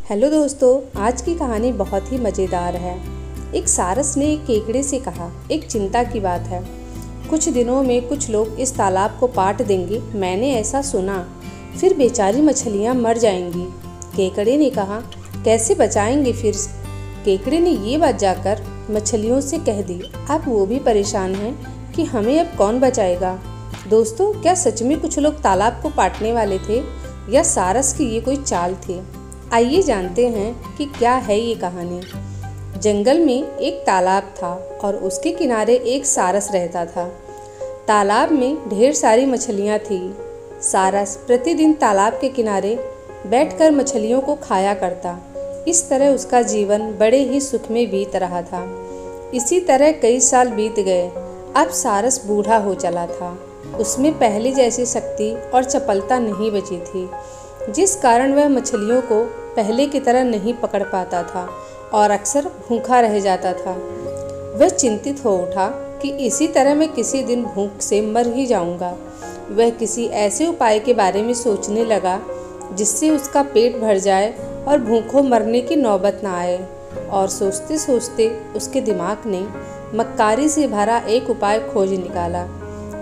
Hello दोस्तों, आज की कहानी बहुत ही मज़ेदार है। एक सारस ने एक केकड़े से कहा, एक चिंता की बात है। कुछ दिनों में कुछ लोग इस तालाब को पाट देंगे, मैंने ऐसा सुना। फिर बेचारी मछलियाँ मर जाएंगी। केकड़े ने कहा, कैसे बचाएंगे फिर? केकड़े ने ये बात जाकर मछलियों से कह दी। अब वो भी परेशान हैं कि हमें अब कौन बचाएगा। दोस्तों, क्या सच में कुछ लोग तालाब को पाटने वाले थे या सारस की ये कोई चाल थी? आइए जानते हैं कि क्या है ये कहानी। जंगल में एक तालाब था और उसके किनारे एक सारस रहता था। तालाब में ढेर सारी मछलियाँ थी। सारस प्रतिदिन तालाब के किनारे बैठकर मछलियों को खाया करता। इस तरह उसका जीवन बड़े ही सुख में बीत रहा था। इसी तरह कई साल बीत गए। अब सारस बूढ़ा हो चला था। उसमें पहले जैसी शक्ति और चपलता नहीं बची थी, जिस कारण वह मछलियों को पहले की तरह नहीं पकड़ पाता था और अक्सर भूखा रह जाता था। वह चिंतित हो उठा कि इसी तरह मैं किसी दिन भूख से मर ही जाऊंगा। वह किसी ऐसे उपाय के बारे में सोचने लगा जिससे उसका पेट भर जाए और भूखों मरने की नौबत ना आए। और सोचते सोचते उसके दिमाग ने मक्कारी से भरा एक उपाय खोज निकाला।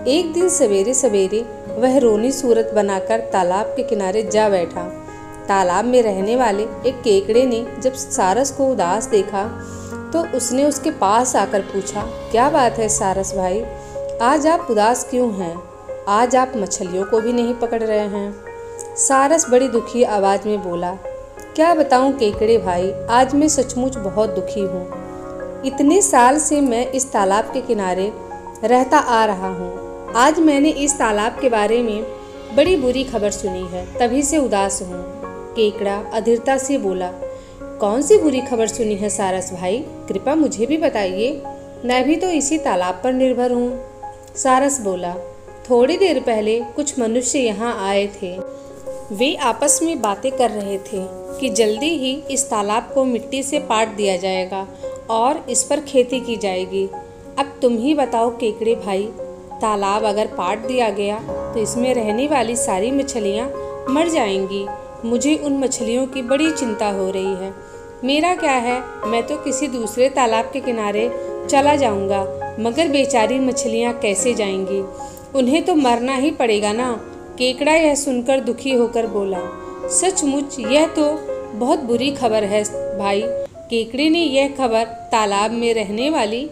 एक दिन सवेरे सवेरे वह रोनी सूरत बनाकर तालाब के किनारे जा बैठा। तालाब में रहने वाले एक केकड़े ने जब सारस को उदास देखा तो उसने उसके पास आकर पूछा, क्या बात है सारस भाई, आज आप उदास क्यों हैं? आज आप मछलियों को भी नहीं पकड़ रहे हैं। सारस बड़ी दुखी आवाज़ में बोला, क्या बताऊं केकड़े भाई, आज मैं सचमुच बहुत दुखी हूँ। इतने साल से मैं इस तालाब के किनारे रहता आ रहा हूँ। आज मैंने इस तालाब के बारे में बड़ी बुरी खबर सुनी है, तभी से उदास हूँ। केकड़ा अधीरता से बोला, कौन सी बुरी खबर सुनी है सारस भाई, कृपया मुझे भी बताइए, मैं भी तो इसी तालाब पर निर्भर हूँ। सारस बोला, थोड़ी देर पहले कुछ मनुष्य यहाँ आए थे। वे आपस में बातें कर रहे थे कि जल्दी ही इस तालाब को मिट्टी से पाट दिया जाएगा और इस पर खेती की जाएगी। अब तुम ही बताओ केकड़े भाई, तालाब अगर पाट दिया गया तो इसमें रहने वाली सारी मछलियाँ मर जाएंगी। मुझे उन मछलियों की बड़ी चिंता हो रही है। मेरा क्या है, मैं तो किसी दूसरे तालाब के किनारे चला जाऊंगा, मगर बेचारी मछलियाँ कैसे जाएंगी? उन्हें तो मरना ही पड़ेगा ना। केकड़ा यह सुनकर दुखी होकर बोला, सचमुच यह तो बहुत बुरी खबर है भाई। केकड़े ने यह खबर तालाब में रहने वाली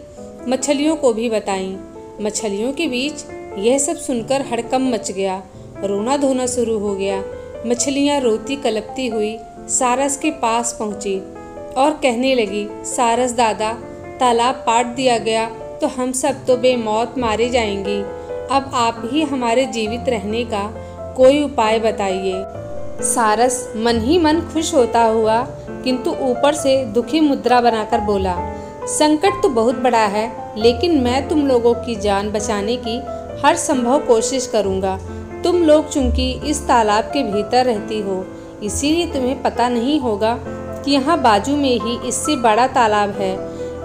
मछलियों को भी बताई। मछलियों के बीच यह सब सुनकर हड़कंप मच गया, रोना धोना शुरू हो गया। मछलियाँ रोती कलपती हुई सारस के पास पहुँची और कहने लगी, सारस दादा, तालाब पाट दिया गया तो हम सब तो बेमौत मारे जाएंगे। अब आप ही हमारे जीवित रहने का कोई उपाय बताइए। सारस मन ही मन खुश होता हुआ किंतु ऊपर से दुखी मुद्रा बनाकर बोला, संकट तो बहुत बड़ा है, लेकिन मैं तुम लोगों की जान बचाने की हर संभव कोशिश करूंगा। तुम लोग चूंकि इस तालाब के भीतर रहती हो, इसीलिए तुम्हें पता नहीं होगा कि यहाँ बाजू में ही इससे बड़ा तालाब है।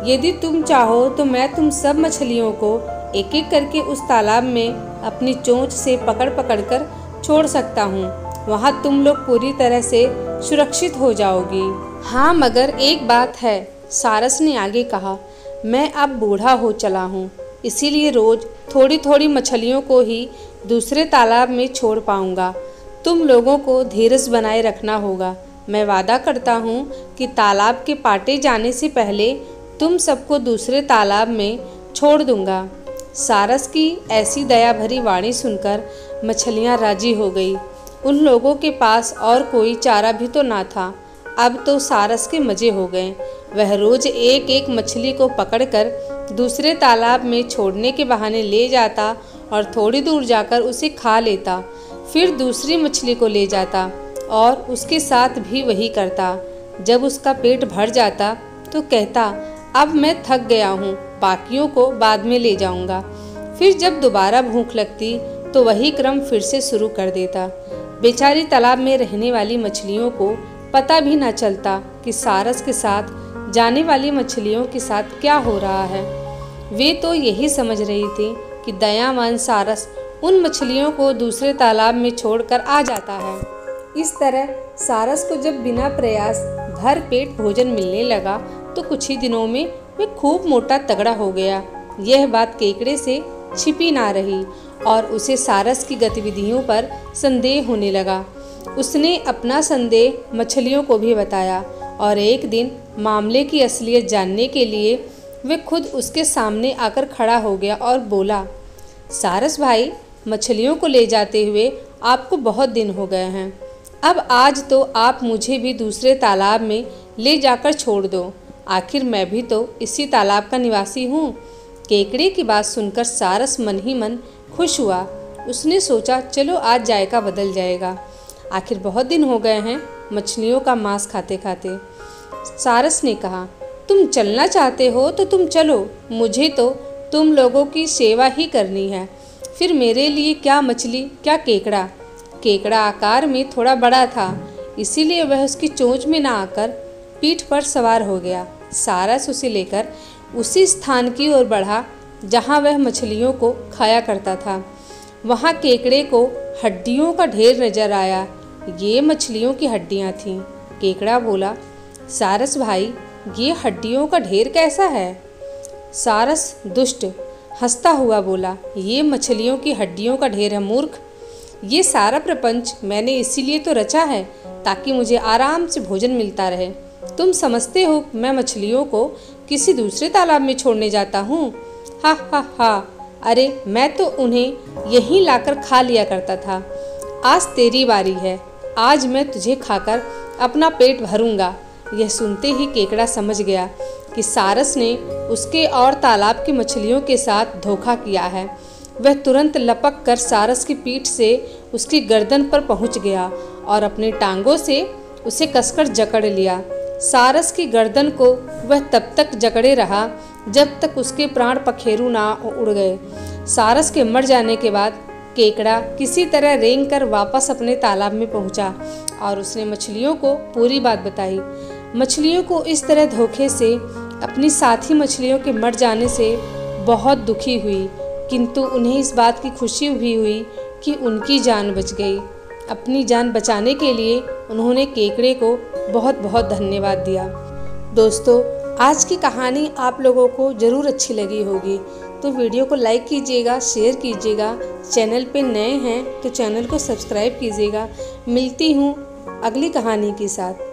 यदि तुम चाहो तो मैं तुम सब मछलियों को एक एक करके उस तालाब में अपनी चोंच से पकड़ पकड़ कर छोड़ सकता हूँ। वहाँ तुम लोग पूरी तरह से सुरक्षित हो जाओगी। हाँ, मगर एक बात है, सारस ने आगे कहा, मैं अब बूढ़ा हो चला हूँ, इसीलिए रोज थोड़ी थोड़ी मछलियों को ही दूसरे तालाब में छोड़ पाऊँगा। तुम लोगों को धीरज बनाए रखना होगा। मैं वादा करता हूँ कि तालाब के पाटे जाने से पहले तुम सबको दूसरे तालाब में छोड़ दूँगा। सारस की ऐसी दया भरी वाणी सुनकर मछलियाँ राजी हो गई। उन लोगों के पास और कोई चारा भी तो ना था। अब तो सारस के मज़े हो गए। वह रोज एक एक मछली को पकड़कर दूसरे तालाब में छोड़ने के बहाने ले जाता और थोड़ी दूर जाकर उसे खा लेता। फिर दूसरी मछली को ले जाता और उसके साथ भी वही करता। जब उसका पेट भर जाता तो कहता, अब मैं थक गया हूँ, बाकियों को बाद में ले जाऊँगा। फिर जब दोबारा भूख लगती तो वही क्रम फिर से शुरू कर देता। बेचारी तालाब में रहने वाली मछलियों को पता भी न चलता कि सारस के साथ जाने वाली मछलियों के साथ क्या हो रहा है। वे तो यही समझ रही थी कि दयावान सारस उन मछलियों को दूसरे तालाब में छोड़कर आ जाता है। इस तरह सारस को जब बिना प्रयास भर पेट भोजन मिलने लगा तो कुछ ही दिनों में वह खूब मोटा तगड़ा हो गया। यह बात केकड़े से छिपी ना रही और उसे सारस की गतिविधियों पर संदेह होने लगा। उसने अपना संदेह मछलियों को भी बताया और एक दिन मामले की असलियत जानने के लिए वह खुद उसके सामने आकर खड़ा हो गया और बोला, सारस भाई, मछलियों को ले जाते हुए आपको बहुत दिन हो गए हैं। अब आज तो आप मुझे भी दूसरे तालाब में ले जाकर छोड़ दो। आखिर मैं भी तो इसी तालाब का निवासी हूँ। केकड़े की बात सुनकर सारस मन ही मन खुश हुआ। उसने सोचा, चलो आज जायका बदल जाएगा। आखिर बहुत दिन हो गए हैं मछलियों का मांस खाते खाते। सारस ने कहा, तुम चलना चाहते हो तो तुम चलो, मुझे तो तुम लोगों की सेवा ही करनी है। फिर मेरे लिए क्या मछली क्या केकड़ा। केकड़ा आकार में थोड़ा बड़ा था, इसीलिए वह उसकी चोंच में ना आकर पीठ पर सवार हो गया। सारस उसे लेकर उसी स्थान की ओर बढ़ा जहाँ वह मछलियों को खाया करता था। वहाँ केकड़े को हड्डियों का ढेर नजर आया। ये मछलियों की हड्डियाँ थीं। केकड़ा बोला, सारस भाई, ये हड्डियों का ढेर कैसा है। सारस दुष्ट हंसता हुआ बोला, ये मछलियों की हड्डियों का ढेर है मूर्ख। ये सारा प्रपंच मैंने इसीलिए तो रचा है ताकि मुझे आराम से भोजन मिलता रहे। तुम समझते हो मैं मछलियों को किसी दूसरे तालाब में छोड़ने जाता हूँ? हा हा हा, अरे मैं तो उन्हें यहीं लाकर खा लिया करता था। आज तेरी बारी है, आज मैं तुझे खाकर अपना पेट भरूंगा। यह सुनते ही केकड़ा समझ गया कि सारस ने उसके और तालाब की मछलियों के साथ धोखा किया है। वह तुरंत लपक कर सारस की पीठ से उसकी गर्दन पर पहुंच गया और अपनी टांगों से उसे कसकर जकड़ लिया। सारस की गर्दन को वह तब तक जकड़े रहा जब तक उसके प्राण पखेरु ना उड़ गए। सारस के मर जाने के बाद केकड़ा किसी तरह रेंग कर वापस अपने तालाब में पहुंचा और उसने मछलियों को पूरी बात बताई। मछलियों को इस तरह धोखे से अपनी साथी मछलियों के मर जाने से बहुत दुखी हुई, किंतु उन्हें इस बात की खुशी भी हुई कि उनकी जान बच गई। अपनी जान बचाने के लिए उन्होंने केकड़े को बहुत बहुत धन्यवाद दिया। दोस्तों, आज की कहानी आप लोगों को ज़रूर अच्छी लगी होगी, तो वीडियो को लाइक कीजिएगा, शेयर कीजिएगा। चैनल पे नए हैं तो चैनल को सब्सक्राइब कीजिएगा। मिलती हूँ अगली कहानी के साथ।